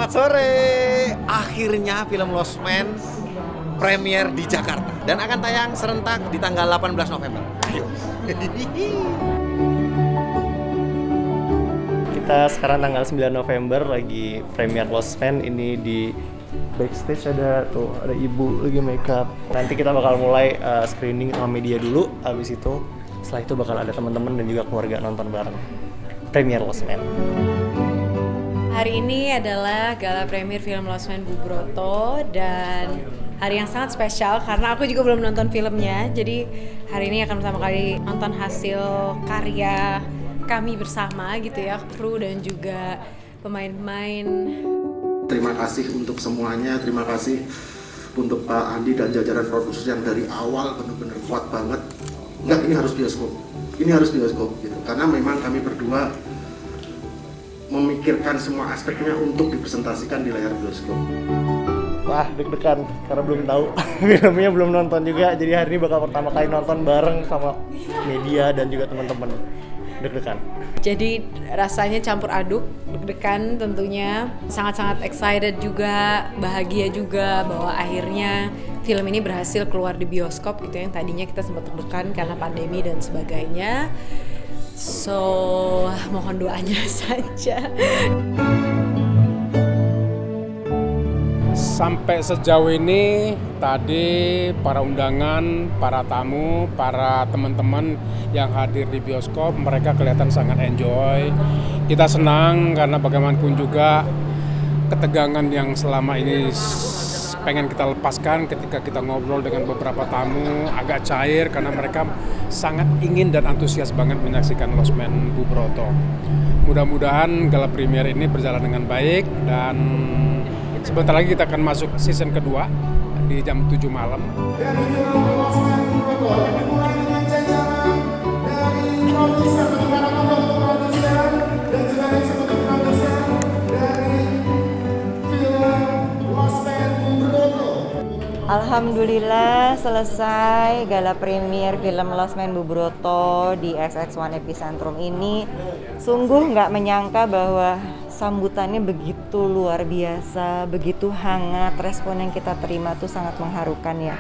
Selamat sore. Akhirnya film Lost Man premier di Jakarta dan akan tayang serentak di tanggal 18 November. Ayo. Kita sekarang tanggal 9 November lagi premier Lost Man. Ini di backstage ada ibu lagi makeup. Nanti kita bakal mulai screening sama media dulu. Habis itu setelah itu bakal ada teman-teman dan juga keluarga nonton bareng premier Lost Man. Hari ini adalah gala premier film Lost Man Bu Broto dan hari yang sangat spesial karena aku juga belum nonton filmnya. Jadi hari ini akan pertama kali nonton hasil karya kami bersama gitu ya, kru dan juga pemain-pemain. Terima kasih untuk semuanya, terima kasih untuk Pak Andi dan jajaran produser yang dari awal benar-benar kuat banget. Enggak, ini harus bioskop gitu. Karena memang kami berdua memikirkan semua aspeknya untuk dipresentasikan di layar bioskop. Wah, deg-degan karena belum tahu filmnya, belum nonton juga. Jadi hari ini bakal pertama kali nonton bareng sama media dan juga teman-teman. Deg-degan. Jadi rasanya campur aduk, deg-degan tentunya, sangat-sangat excited juga, bahagia juga bahwa akhirnya film ini berhasil keluar di bioskop gitu ya, yang tadinya kita sempat deg-degan karena pandemi dan sebagainya. So, mohon doanya saja. Sampai sejauh ini tadi para undangan, para tamu, para teman-teman yang hadir di bioskop, mereka kelihatan sangat enjoy. Kita senang karena bagaimanapun juga ketegangan yang selama ini pengen kita lepaskan ketika kita ngobrol dengan beberapa tamu agak cair karena mereka sangat ingin dan antusias banget menyaksikan Lost Man Bu Broto. Mudah-mudahan gala premier ini berjalan dengan baik dan sebentar lagi kita akan masuk season kedua di jam 7 malam. Dan menjelang Lost Man Bu Broto dimulai dengan jajaran dari produser untuk produser dan juga eksekutif produser dari film Lost Man Bu Broto. Alhamdulillah selesai gala premier film Lost Man Bu Broto di XX1 Epicentrum ini. Sungguh nggak menyangka bahwa sambutannya begitu luar biasa, begitu hangat, respon yang kita terima tuh sangat mengharukan ya.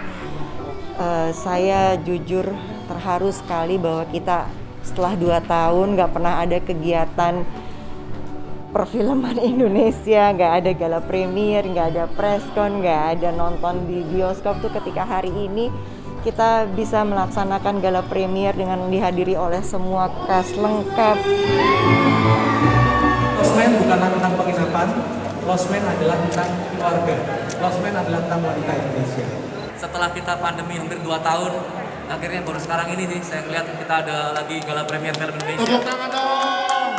Saya jujur terharu sekali bahwa kita setelah 2 tahun nggak pernah ada kegiatan perfilman Indonesia, nggak ada gala premier, nggak ada preskon, nggak ada nonton di bioskop tuh ketika hari ini kita bisa melaksanakan gala premier dengan dihadiri oleh semua cast lengkap. Lost Man bukanlah tentang penginapan, Lost Man adalah tentang keluarga, Lost Man adalah tentang wanita Indonesia. Setelah kita pandemi hampir 2 tahun, akhirnya baru sekarang ini nih saya lihat kita ada lagi gala premier film Indonesia. Tepuk tangan dong.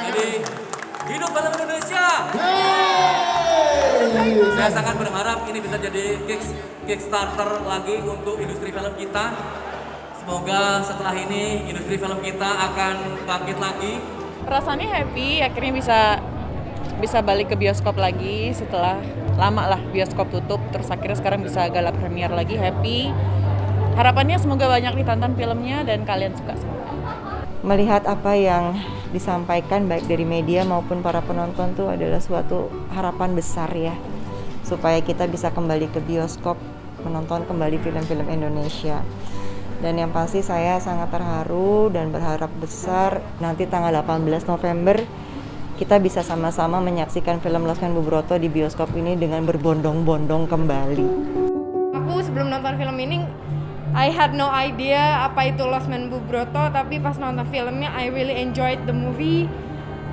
Jadi hidup film Indonesia. Saya sangat berharap ini bisa jadi kickstarter lagi untuk industri film kita. Semoga setelah ini industri film kita akan bangkit lagi. Rasanya happy, akhirnya bisa balik ke bioskop lagi setelah lama lah bioskop tutup, terus akhirnya sekarang bisa gala premier lagi, happy. Harapannya semoga banyak ditonton filmnya dan kalian suka semua. Melihat apa yang disampaikan baik dari media maupun para penonton tuh adalah suatu harapan besar ya, supaya kita bisa kembali ke bioskop menonton kembali film-film Indonesia. Dan yang pasti saya sangat terharu dan berharap besar nanti tanggal 18 November kita bisa sama-sama menyaksikan film Lost Man Bu Broto di bioskop ini dengan berbondong-bondong kembali. Aku sebelum nonton film ini I had no idea apa itu Lost Man Bu Broto, tapi pas nonton filmnya I really enjoyed the movie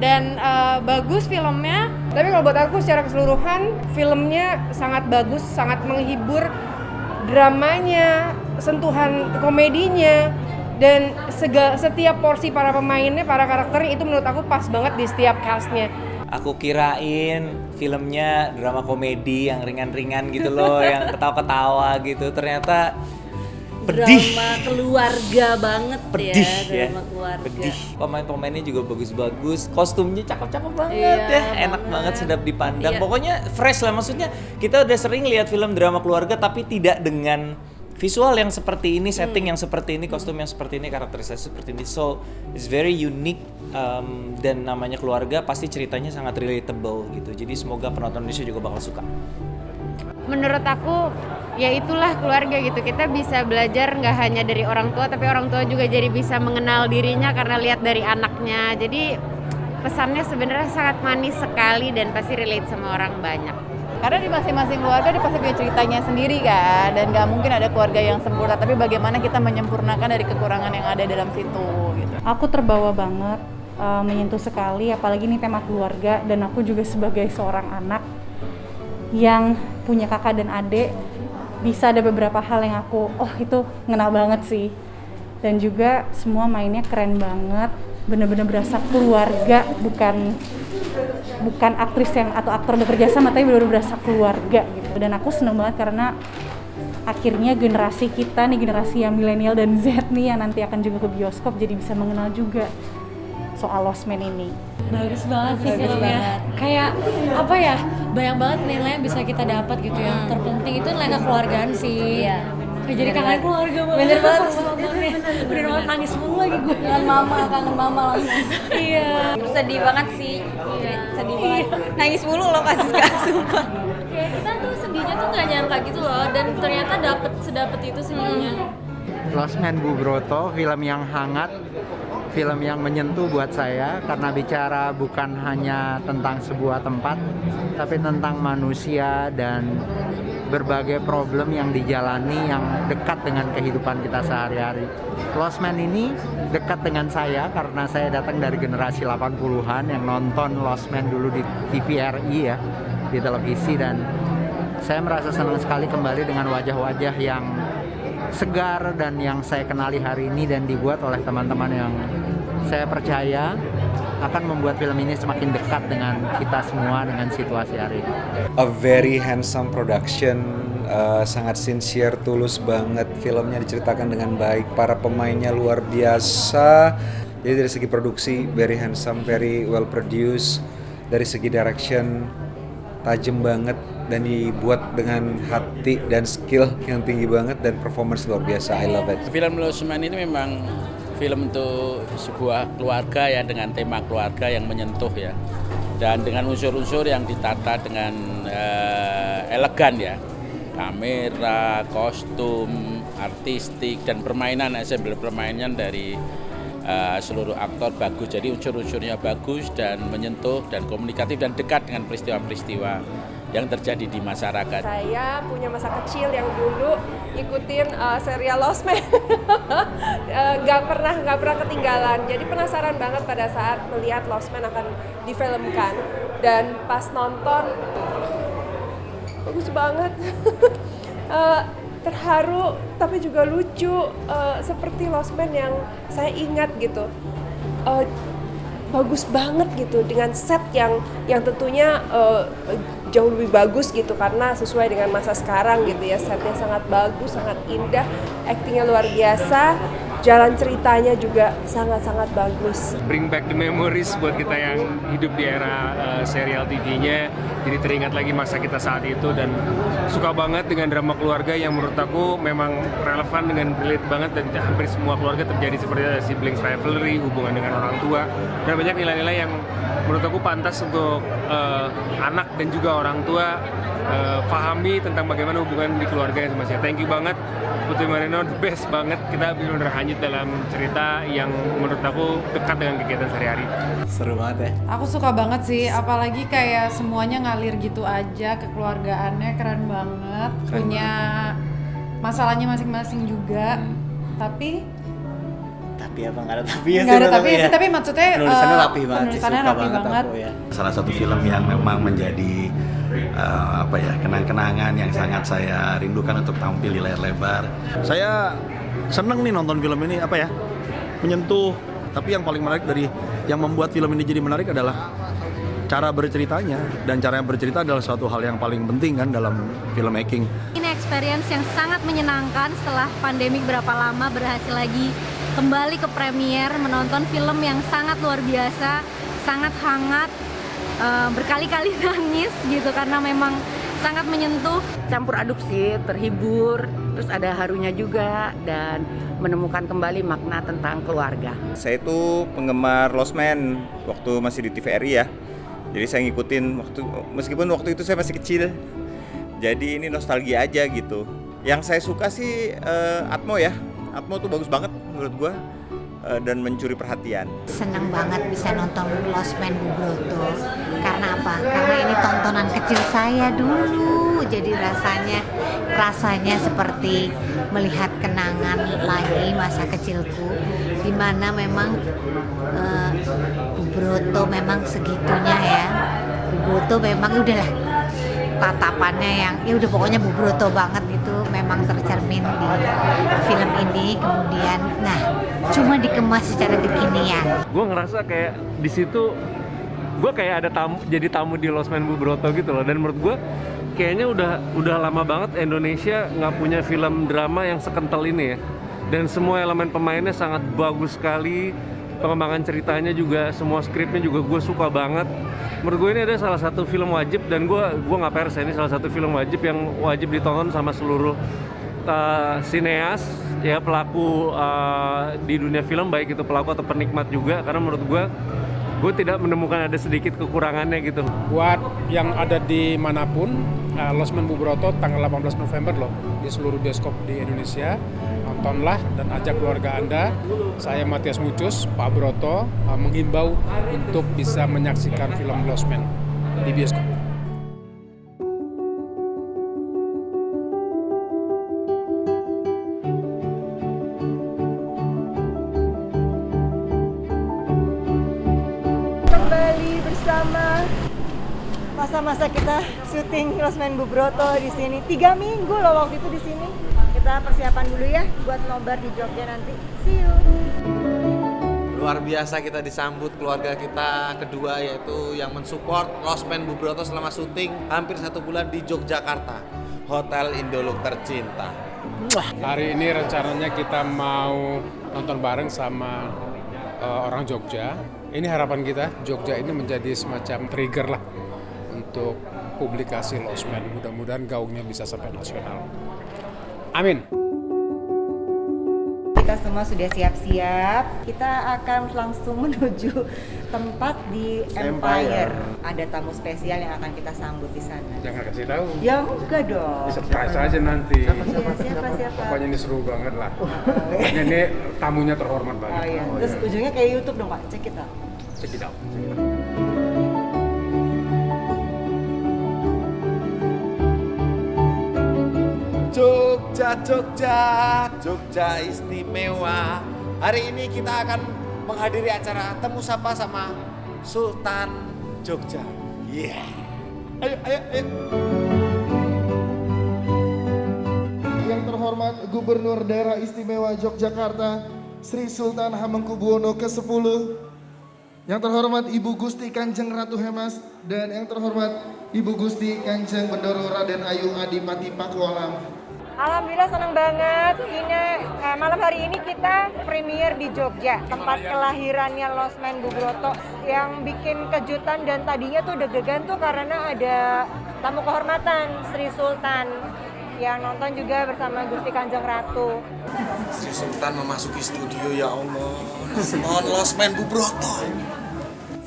dan bagus filmnya. Tapi kalau buat aku secara keseluruhan filmnya sangat bagus, sangat menghibur, dramanya, sentuhan komedinya dan setiap porsi para pemainnya, para karakternya itu menurut aku pas banget di setiap castnya. Aku kirain filmnya drama komedi yang ringan-ringan gitu loh, yang ketawa-ketawa gitu. Ternyata pedih. Drama keluarga banget pedih, ya, drama keluarga. Pedih. Pemain-pemainnya juga bagus-bagus, kostumnya cakep-cakep banget ya, enak banget, sedap dipandang. Pokoknya fresh lah, maksudnya kita udah sering lihat film drama keluarga tapi tidak dengan visual yang seperti ini, setting yang seperti ini, kostum yang seperti ini, karakterisasi seperti ini. So it's very unique, dan namanya keluarga pasti ceritanya sangat relatable gitu. Jadi semoga penonton Indonesia juga bakal suka. Menurut aku ya itulah keluarga gitu. Kita bisa belajar nggak hanya dari orang tua, tapi orang tua juga jadi bisa mengenal dirinya karena lihat dari anaknya. Jadi pesannya sebenarnya sangat manis sekali dan pasti relate sama orang banyak. Karena di masing-masing keluarga dia pasti punya ceritanya sendiri kan, dan nggak mungkin ada keluarga yang sempurna, tapi bagaimana kita menyempurnakan dari kekurangan yang ada dalam situ gitu. Aku terbawa banget, menyentuh sekali, apalagi ini tema keluarga, dan aku juga sebagai seorang anak yang punya kakak dan adik, bisa ada beberapa hal yang aku, itu ngena banget sih. Dan juga semua mainnya keren banget, bener-bener berasa keluarga, bukan aktris yang atau aktor bekerja sama, tapi bener-bener berasa keluarga gitu. Dan aku seneng banget karena akhirnya generasi kita nih, generasi yang milenial dan Z nih yang nanti akan juga ke bioskop, jadi bisa mengenal juga soal Lost Man ini. Bagus banget sih filmnya. Kayak apa ya? Banyak banget nilai yang bisa kita dapat gitu. Yang terpenting itu nilai kekeluargaan sih. Iya. Jadi kangen keluarga banget. Bener banget. Bener banget, nangis mulu lagi gue. Kangen mama langsung. Iya. Sedih banget sih. Sedih banget. Nangis mulu loh kasus-kasus, sumpah. Kayak kita tuh sedihnya tuh nggak nyangka gitu loh, dan ternyata sedapet itu sedihnya. Lost Man Bubroto, film yang hangat, film yang menyentuh buat saya karena bicara bukan hanya tentang sebuah tempat, tapi tentang manusia dan berbagai problem yang dijalani yang dekat dengan kehidupan kita sehari-hari. Lost Man ini dekat dengan saya karena saya datang dari generasi 80-an yang nonton Lost Man dulu di TVRI ya, di televisi, dan saya merasa senang sekali kembali dengan wajah-wajah yang segar dan yang saya kenali hari ini dan dibuat oleh teman-teman yang saya percaya akan membuat film ini semakin dekat dengan kita semua, dengan situasi hari ini. A very handsome production, sangat sincere, tulus banget. Filmnya diceritakan dengan baik, para pemainnya luar biasa. Jadi dari segi produksi very handsome, very well produced. Dari segi direction tajam banget dan dibuat dengan hati dan skill yang tinggi banget, dan performance luar biasa. I love it. Film Lost Man ini memang film untuk sebuah keluarga ya, dengan tema keluarga yang menyentuh ya, dan dengan unsur-unsur yang ditata dengan elegan ya, kamera, kostum, artistik, dan permainan, ensemble permainan dari seluruh aktor bagus. Jadi unsur-unsurnya bagus dan menyentuh dan komunikatif dan dekat dengan peristiwa-peristiwa yang terjadi di masyarakat. Saya punya masa kecil yang dulu ikutin serial Lost Man, nggak pernah ketinggalan. Jadi penasaran banget pada saat melihat Lost Man akan difilmkan, dan pas nonton bagus banget, terharu tapi juga lucu, seperti Lost Man yang saya ingat gitu. Bagus banget gitu, dengan set yang tentunya jauh lebih bagus gitu karena sesuai dengan masa sekarang gitu ya. Setnya sangat bagus, sangat indah, aktingnya luar biasa, jalan ceritanya juga sangat-sangat bagus. Bring back the memories buat kita yang hidup di era serial TV-nya. Jadi teringat lagi masa kita saat itu, dan suka banget dengan drama keluarga yang menurut aku memang relevan dengan relate banget, dan hampir semua keluarga terjadi seperti ada siblings rivalry, hubungan dengan orang tua, dan banyak nilai-nilai yang menurut aku pantas untuk anak dan juga orang tua pahami tentang bagaimana hubungan di keluarga yang masih. Thank you banget Putri Marino, the best banget. Kita benar-benar hanyut dalam cerita yang menurut aku dekat dengan kegiatan sehari-hari. Seru banget ya. Aku suka banget sih, apalagi kayak semuanya ngalir gitu aja, kekeluargaannya keren banget, punya masalahnya masing-masing juga. Tapi apa nggak ada tapi ya? Nggak ada tapi ya, tapi maksudnya penulisannya rapi banget, penulisannya rapi banget. Aku, ya. Salah satu film yang memang menjadi kenang-kenangan yang sangat saya rindukan untuk tampil di layar lebar. Saya seneng nih nonton film ini, menyentuh. Tapi yang paling menarik dari yang membuat film ini jadi menarik adalah cara berceritanya, dan cara bercerita adalah suatu hal yang paling penting kan dalam filmmaking. Ini experience yang sangat menyenangkan setelah pandemi berapa lama berhasil lagi kembali ke premier, menonton film yang sangat luar biasa, sangat hangat, berkali-kali nangis gitu karena memang sangat menyentuh. Campur aduk sih, terhibur, terus ada harunya juga dan menemukan kembali makna tentang keluarga. Saya itu penggemar Lost Man waktu masih di TVRI ya. Jadi saya ngikutin meskipun waktu itu saya masih kecil. Jadi ini nostalgia aja gitu. Yang saya suka sih Atmo ya. Atmo tuh bagus banget menurut gua dan mencuri perhatian. Senang banget bisa nonton Lost Man Bubroto. Karena apa? Karena ini tontonan kecil saya dulu. Jadi rasanya seperti melihat kenangan lagi masa kecilku, di mana memang Bubroto memang segitunya ya. Bubroto memang udahlah tatapannya yang ya udah pokoknya Bubroto banget, itu memang tercermin di film ini. Kemudian cuma dikemas secara kekinian. Gue ngerasa kayak di situ gue kayak ada jadi tamu di Lost Man Bubroto gitu loh. Dan menurut gue kayaknya udah lama banget Indonesia nggak punya film drama yang sekental ini ya. Dan semua elemen pemainnya sangat bagus sekali, pengembangan ceritanya juga, semua skripnya juga gue suka banget. Menurut gue ini ada salah satu film wajib, dan gue nggak pers, ini salah satu film wajib yang wajib ditonton sama seluruh sineas ya, pelaku di dunia film, baik itu pelaku atau penikmat juga, karena menurut gue tidak menemukan ada sedikit kekurangannya gitu. Buat yang ada di manapun, Lost Man Bubroto tanggal 18 November loh di seluruh bioskop di Indonesia. Nontonlah dan ajak keluarga Anda. Saya Matias Mucus, Pak Broto menghimbau untuk bisa menyaksikan film Lost Man di bioskop. Kembali bersama masa-masa kita syuting Lost Man Bubroto di sini. 3 minggu loh waktu itu di sini. Kita persiapan dulu ya buat nobar di Jogja nanti. See you. Luar biasa kita disambut keluarga kita kedua, yaitu yang mensupport Lost Man Bubroto selama syuting hampir 1 bulan di Yogyakarta, Hotel Indolog tercinta. Hari ini rencananya kita mau nonton bareng sama orang Jogja. Ini harapan kita, Jogja ini menjadi semacam trigger lah untuk publikasi Lost Man. Mudah-mudahan gaungnya bisa sampai nasional. Amin. Kita semua sudah siap-siap. Kita akan langsung menuju tempat di Empire. Ada tamu spesial yang akan kita sambut di sana. Jangan kasih tahu. Ya enggak dong. Surprise aja nanti. Siapa? Pokoknya ini seru banget lah. Pokoknya ini tamunya terhormat banget. Oh iya. Terus ujungnya kayak YouTube dong Pak. Check it out. Check it out. Jogja istimewa. Hari ini kita akan menghadiri acara temu sapa sama Sultan Jogja. Yeah. Ayo. Yang terhormat Gubernur Daerah Istimewa Yogyakarta, Sri Sultan Hamengkubuwono ke-10. Yang terhormat Ibu Gusti Kanjeng Ratu Hemas, dan yang terhormat Ibu Gusti Kanjeng Bendoro Raden Ayu Adipati Pakualam. Alhamdulillah senang banget. Ini malam hari ini kita premier di Jogja, tempat kelahirannya Lost Man Bubroto. Yang bikin kejutan dan tadinya tuh deg-degan tuh karena ada tamu kehormatan Sri Sultan yang nonton juga bersama Gusti Kanjeng Ratu. Sri Sultan memasuki studio, ya Allah. Nonton Lost Man Bubroto.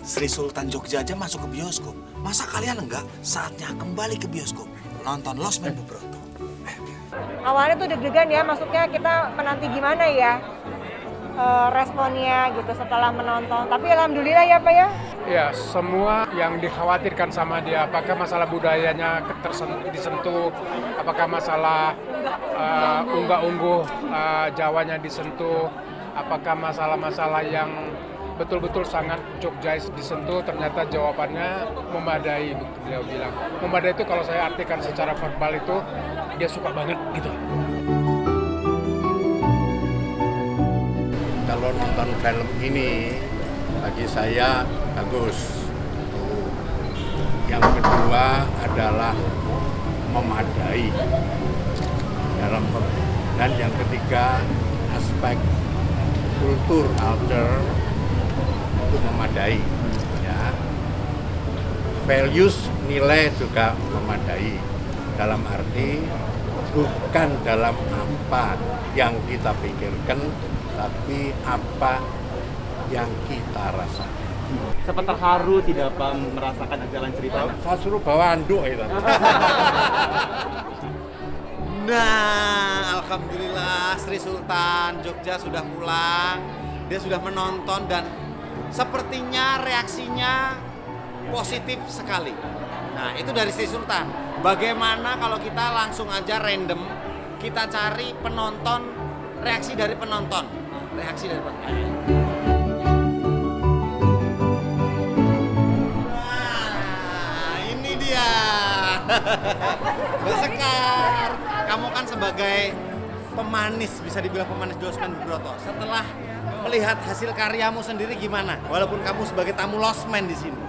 Sri Sultan Jogja aja masuk ke bioskop. Masa kalian enggak? Saatnya kembali ke bioskop. Nonton Lost Man Bubroto. Awalnya tuh deg-degan ya, maksudnya kita menanti gimana ya responnya gitu setelah menonton. Tapi alhamdulillah ya Pak ya. Ya, semua yang dikhawatirkan sama dia, apakah masalah budayanya disentuh, apakah masalah unggah-ungguh Jawanya disentuh, apakah masalah-masalah yang betul-betul sangat Jogjais disentuh, ternyata jawabannya memadai, beliau bilang. Memadai itu kalau saya artikan secara verbal itu dia suka banget gitu. Kalau nonton film ini bagi saya bagus. Yang kedua adalah memadai dan yang ketiga aspek culture itu memadai ya. Values, nilai juga memadai. dalam arti bukan dalam apa yang kita pikirkan, tapi apa yang kita rasakan. Sempat terharu tidak Pak merasakan jalan cerita? Saya suruh bawa anduk itu. Nah, alhamdulillah Sri Sultan Jogja sudah pulang. Dia sudah menonton dan sepertinya reaksinya positif sekali. Nah, itu dari Sri Sultan. Bagaimana kalau kita langsung aja random, kita cari penonton, reaksi dari penonton. Reaksi dari penonton. Nah, ini dia. Mbak Sekar, kamu kan sebagai pemanis, bisa dibilang pemanis Losmen Bubroto. Setelah melihat hasil karyamu sendiri gimana? Walaupun kamu sebagai tamu Losmen di sini.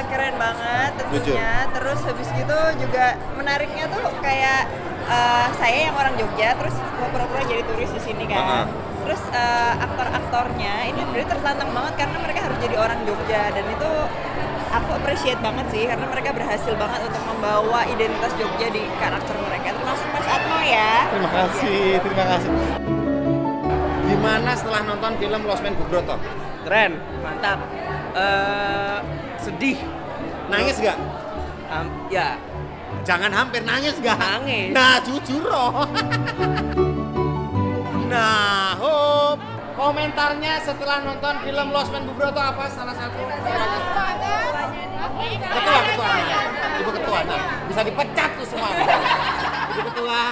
Keren banget tentunya. Terus habis gitu juga menariknya tuh kayak saya yang orang Jogja terus pura-pura jadi turis di sini kan. Terus aktor-aktornya ini bener tertantang banget karena mereka harus jadi orang Jogja dan itu aku appreciate banget sih karena mereka berhasil banget untuk membawa identitas Jogja di karakter mereka. Termasuk Mas Atmo ya. Terima kasih, terima kasih. Gimana setelah nonton film Losmen Bubroto? Keren, mantap. Sedih. Nangis gak? Ya. Jangan hampir nangis gak? Nangis. Nah, jujur loh. Nah, Hop, komentarnya setelah nonton film Losmen Bubroto apa salah satu? Ketua. Ibu Ketua, nah, bisa dipecat tuh semua. Ibu Ketua.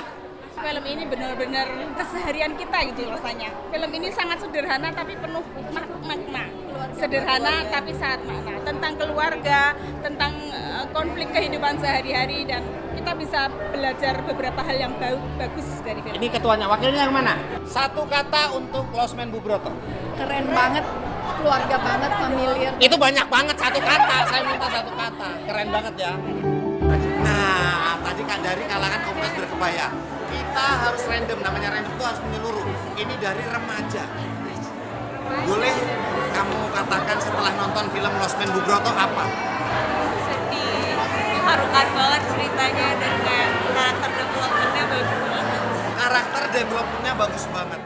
Film ini benar-benar keseharian kita gitu rasanya. Film ini sangat sederhana tapi penuh makna. Sederhana tapi sangat makna. Tentang keluarga, tentang konflik kehidupan sehari-hari dan kita bisa belajar beberapa hal yang bagus dari film. Ini ketuanya, wakilnya yang mana? Satu kata untuk Losmen Bubroto. Keren banget, keluarga banget, familiar. Itu banyak banget satu kata, saya minta satu kata. Keren banget ya. Nah, tadi kan dari kalangan komunitas berkebaya. Kita harus random, namanya random itu harus menyeluruh. Ini dari remaja. Boleh kamu katakan setelah nonton film Losmen Bubroto apa? Sedih, mengharukan banget ceritanya dan karakter developmentnya bagus banget. Karakter developmentnya bagus banget.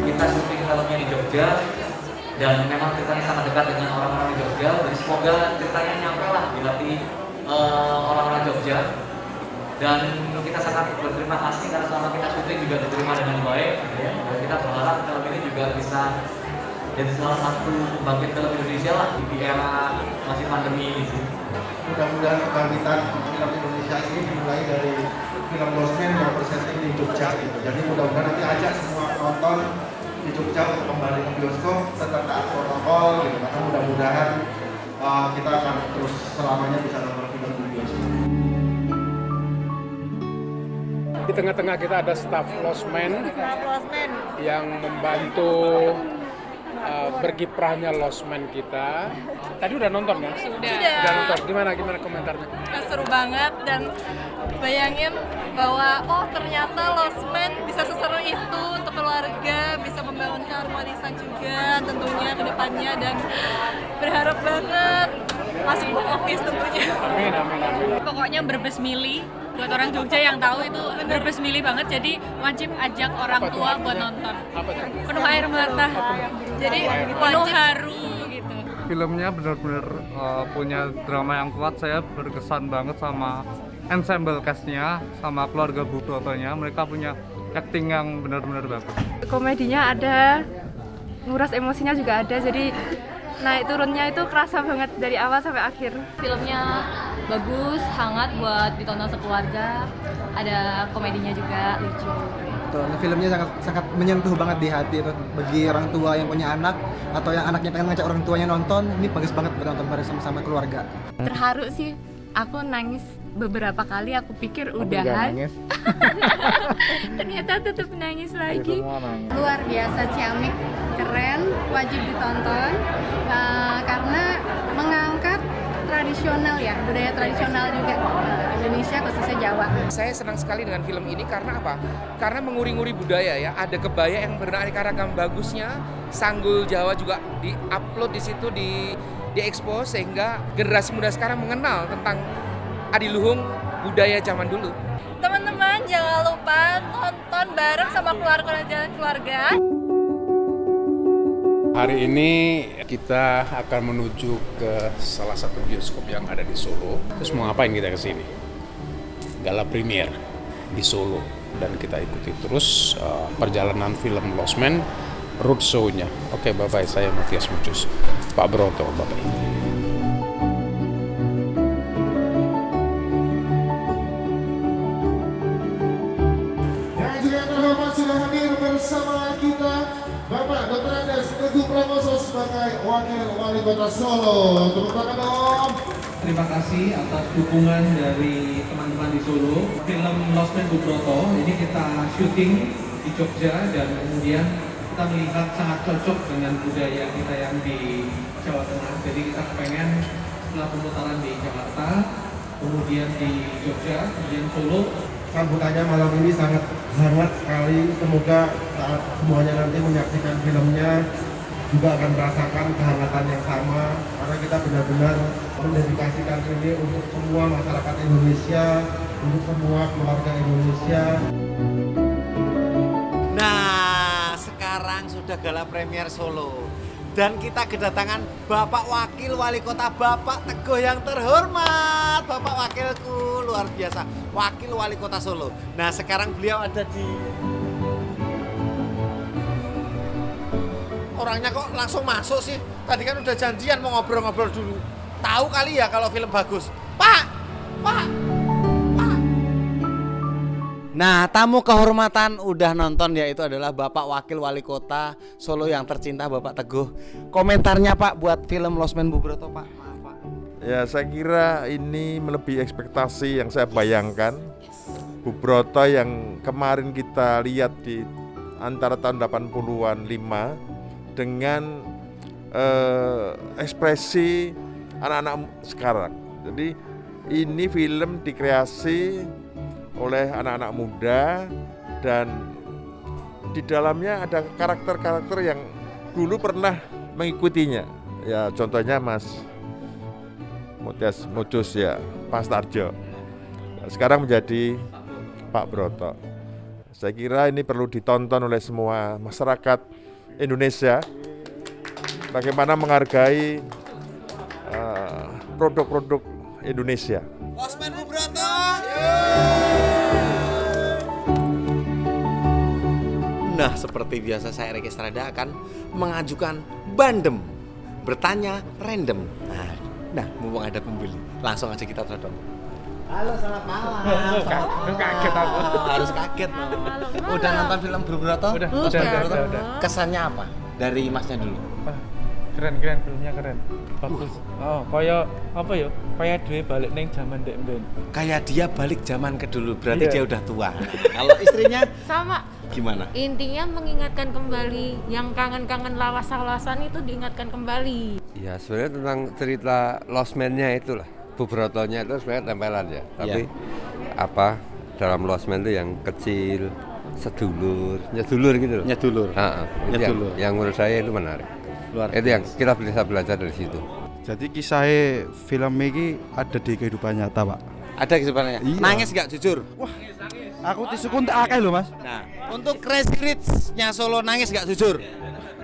Kita syuting filmnya di Jogja dan memang ceritanya sangat dekat dengan orang-orang di Jogja. Jadi semoga ceritanya nyampe lah di hati orang-orang Jogja. Dan kita sangat berterima kasih karena selama kita syuting juga diterima dengan baik. Ya. Dan kita berharap film ini juga bisa jadi salah satu pembangkit film Indonesia lah di era masih pandemi ini sih. Mudah-mudahan kebangkitan film Indonesia ini dimulai dari film Losmen yang bersetting di Jogja gitu. Jadi mudah-mudahan nanti ajak semua penonton di Jogja untuk kembali ke bioskop tetap taat protokol gitu. Karena mudah-mudahan kita akan terus selamanya bisa nonton film di bioskop. Di tengah-tengah kita ada staf Losmen yang membantu berkiprahnya Losmen kita. Tadi udah nonton kan? Udah nonton. Gimana komentarnya? Seru banget dan bayangin bahwa ternyata Losmen bisa seseru itu untuk keluarga, bisa membangun keharmonisan juga tentunya ke depannya dan berharap banget masuk box office tentunya. Amin. Pokoknya Brebes Mili buat orang Jogja yang tahu itu Brebes Mili banget, jadi wajib ajak orang tua buat nonton. Penuh air mata, jadi penuh haru gitu. Filmnya benar-benar punya drama yang kuat. Saya berkesan banget sama ensemble cast-nya, sama keluarga Bubrotonya. Mereka punya acting yang benar-benar bagus. Komedinya ada, nguras emosinya juga ada, jadi naik turunnya itu kerasa banget dari awal sampai akhir. Filmnya bagus, hangat buat ditonton sekeluarga. Ada komedinya juga lucu. Filmnya sangat menyentuh banget di hati tuh. Bagi orang tua yang punya anak atau yang anaknya pengen ngajak orang tuanya nonton, ini bagus banget buat nonton bareng sama keluarga. Terharu sih, aku nangis beberapa kali, aku pikir udahan. Ternyata tetap nangis lagi. Luar biasa, ciamik, keren, wajib ditonton karena mengangkat tradisional ya, budaya tradisional juga Indonesia khususnya Jawa. Saya senang sekali dengan film ini karena apa? Karena menguri-nguri budaya ya. Ada kebaya yang beraneka ragam bagusnya, sanggul Jawa juga di-upload di situ, di-expose sehingga generasi muda sekarang mengenal tentang adiluhung budaya zaman dulu. Teman-teman jangan lupa tonton bareng sama keluarga. Hari ini kita akan menuju ke salah satu bioskop yang ada di Solo. Terus mau ngapain kita ke sini? Gala premier di Solo, dan kita ikuti terus perjalanan film Lost Man roadshow-nya. Oke, bye-bye. Saya Matias Mucus. Pak Broto, bye-bye. Yang juga terhormat sudah hadir bersama kita Bapak Dr. Andes Teguh Pramoso sebagai Wakil Wali Kota Solo. Tepuk tangan dong. Terima kasih atas dukungan dari teman-teman di Solo. Film Lost Man Bubroto ini kita syuting di Jogja dan kemudian kita melihat sangat cocok dengan budaya kita yang di Jawa Tengah. Jadi kita pengen setelah pemutaran di Jakarta, kemudian di Jogja, kemudian Solo. Sambutannya malam ini sangat hangat sekali. Semoga saat semuanya nanti menyaksikan filmnya juga akan merasakan kehangatan yang sama, karena kita benar-benar mendedikasikan ini untuk semua masyarakat Indonesia, untuk semua keluarga Indonesia. Nah, sekarang sudah gala premier Solo dan kita kedatangan Bapak Wakil Wali Kota, Bapak Teguh yang terhormat. Bapak Wakilku luar biasa, Wakil Wali Kota Solo. Nah, sekarang beliau ada di... Orangnya kok langsung masuk sih? Tadi kan udah janjian mau ngobrol-ngobrol dulu. Tahu kali ya kalau film bagus. Pak! Nah, tamu kehormatan udah nonton, yaitu adalah Bapak Wakil Wali Kota Solo yang tercinta, Bapak Teguh. Komentarnya Pak buat film Lost Man Bubroto, Pak. Maaf, Pak. Ya, saya kira ini melebihi ekspektasi yang saya bayangkan. Bubroto yang kemarin kita lihat di antara tahun 80-an 5 dengan ekspresi anak-anak sekarang. Jadi ini film dikreasi oleh anak-anak muda dan di dalamnya ada karakter-karakter yang dulu pernah mengikutinya. Ya contohnya Mas Matias Mucus ya, Pak Starjo. Sekarang menjadi Pak Broto. Saya kira ini perlu ditonton oleh semua masyarakat Indonesia. Bagaimana menghargai produk-produk Indonesia. Lost Man Bubroto. Nah, seperti biasa saya Reki Strada akan mengajukan bandem, bertanya random. Nah, mumpung ada pembeli, langsung aja kita todong. Halo, selamat malam. Kaget aku. Harus kaget. Udah nonton film Bubroto? Udah. Kesannya apa? Dari Masnya dulu. Keren filmnya keren, bagus. Oh, kayak apa ya? Kayak dia balik neng zaman dek ben. Kayak dia balik zaman ke dulu, berarti Iya. dia udah tua. Kalau istrinya Sama. gimana? Intinya mengingatkan kembali yang kangen-kangen lawas-lawasan itu diingatkan kembali. Ya sebenarnya tentang cerita Lost Man-nya itulah. Bubrotonya itu sebenarnya tempelan ya. Tapi apa dalam Lost Man itu yang kecil, nyedulur gitu loh. Nyedulur. Nyedulur. Yang menurut saya itu menarik. Itu yang kita bisa belajar dari situ. Jadi kisahnya film ini ada di kehidupan nyata, Pak. Ada kehidupannya. Iya. Nangis gak jujur? Wah, aku tisukun tak akeh loh, Mas. Nah, untuk Crazy Rich-nya Solo nangis gak jujur?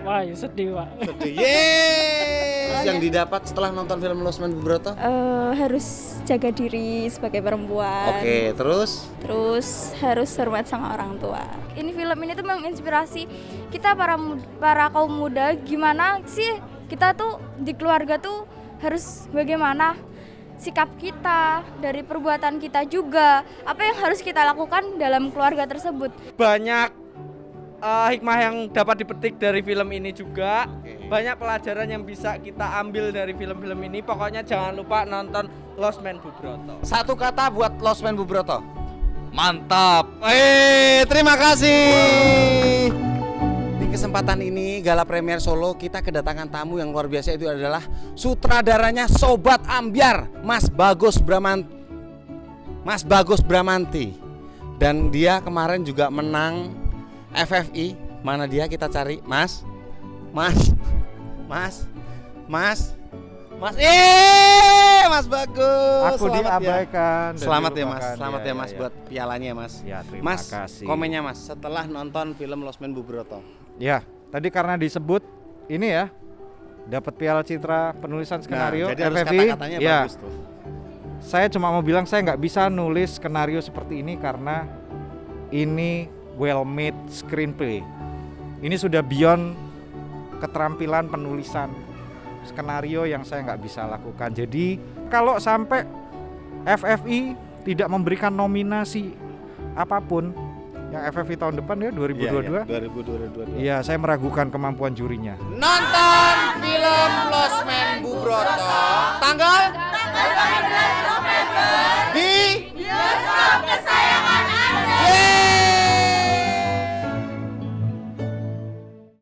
Wah, ya sedih, Pak. Sedih. Yeay! Terus yang didapat setelah nonton film Lost Man Bubroto? Harus jaga diri sebagai perempuan. Oke, terus? Terus harus hormat sama orang tua. Ini film ini tuh menginspirasi kita para kaum muda, gimana sih kita tuh di keluarga tuh harus bagaimana sikap kita, dari perbuatan kita juga, apa yang harus kita lakukan dalam keluarga tersebut. Banyak hikmah yang dapat dipetik dari film ini juga. Banyak pelajaran yang bisa kita ambil dari film-film ini. Pokoknya jangan lupa nonton Lost Man Bubroto. Satu kata buat Lost Man Bubroto. Mantap. Terima kasih. Di kesempatan kesempatan ini Gala Premier Solo kita kedatangan tamu yang luar biasa, itu adalah sutradaranya Sobat Ambyar, Mas Bagus Bramanti. Dan dia kemarin juga menang FFI. Mana dia, kita cari. Mas Bagus. Aku diabaikan. Selamat ya Mas buat pialanya ya Mas. Ya, terima kasih. Komennya Mas setelah nonton film Lost Man Bubroto. Ya, tadi karena disebut ini ya, dapat piala citra penulisan skenario jadi harus FFI. kata-katanya Ya. bagus tuh. Saya cuma mau bilang saya nggak bisa nulis skenario seperti ini karena ini well made screenplay. Ini sudah beyond keterampilan penulisan skenario yang saya nggak bisa lakukan. Jadi kalau sampai FFI tidak memberikan nominasi apapun yang FFI tahun depan ya 2022. 2022. Iya, saya meragukan kemampuan jurinya. Nonton film Lost Man Bubroto tanggal 12 November di bioskop kesayangan